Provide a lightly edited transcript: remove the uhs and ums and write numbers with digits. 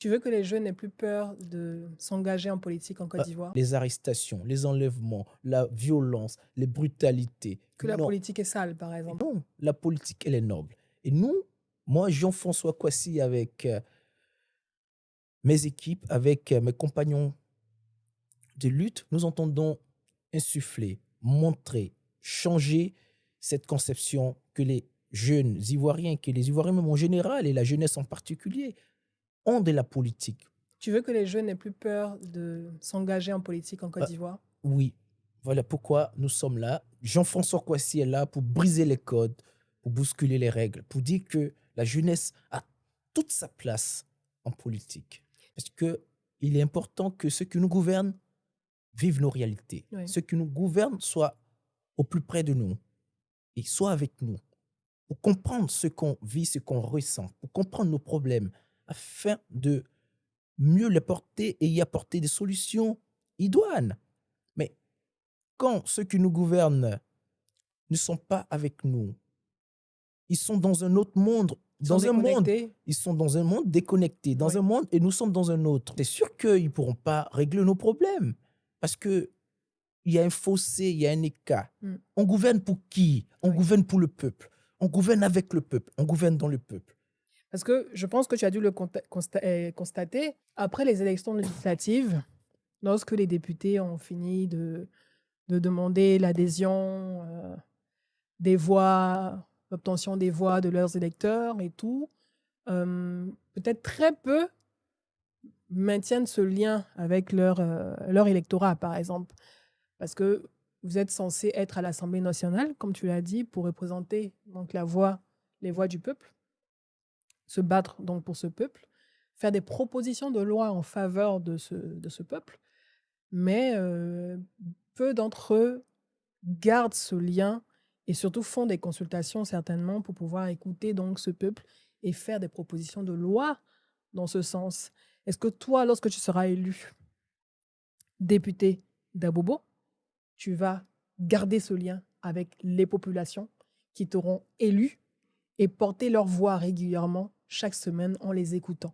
Tu veux que les jeunes n'aient plus peur de s'engager en politique en Côte d'Ivoire? Les arrestations, les enlèvements, la violence, les brutalités. Que la Non, politique est sale, par exemple? non, la politique, elle est noble. Et nous, moi, Jean-François Kouassi, avec mes équipes, avec mes compagnons de lutte, nous entendons insuffler, montrer, changer cette conception que les jeunes Ivoiriens, que les Ivoiriens même en général et la jeunesse en particulier, ont de la politique. Tu veux que les jeunes n'aient plus peur de s'engager en politique en Côte Euh, d'Ivoire? oui, voilà pourquoi nous sommes là. Jean-François Kouassi est là pour briser les codes, pour bousculer les règles, pour dire que la jeunesse a toute sa place en politique. Parce que il est important que ceux qui nous gouvernent vivent nos réalités. Oui. Ceux qui nous gouvernent soient au plus près de nous et soient avec nous pour comprendre ce qu'on vit, ce qu'on ressent, pour comprendre nos problèmes, afin de mieux les porter et y apporter des solutions idoines. Mais quand ceux qui nous gouvernent ne sont pas avec nous, ils sont dans un autre monde, Ils sont déconnectés? ils sont dans un monde déconnecté, dans un Oui. monde et nous sommes dans un autre. C'est sûr qu'ils ne pourront pas régler nos problèmes parce que il y a un fossé, il y a un écart. Mm. On gouverne pour qui? On Oui. gouverne pour le peuple. On gouverne avec le peuple. On gouverne dans le peuple. Parce que je pense que tu as dû le constater, après les élections législatives, lorsque les députés ont fini de demander l'adhésion des voix, l'obtention des voix de leurs électeurs et tout, peut-être très peu maintiennent ce lien avec leur électorat, par exemple. Parce que vous êtes censé être à l'Assemblée nationale, comme tu l'as dit, pour représenter donc les voix du peuple, se battre donc pour ce peuple, faire des propositions de loi en faveur de ce peuple. Mais peu d'entre eux gardent ce lien et surtout font des consultations certainement pour pouvoir écouter donc ce peuple et faire des propositions de loi dans ce sens. Est-ce que toi, lorsque tu seras élu député d'Abobo, tu vas garder ce lien avec les populations qui t'auront élu et porter leur voix régulièrement chaque semaine en les écoutant?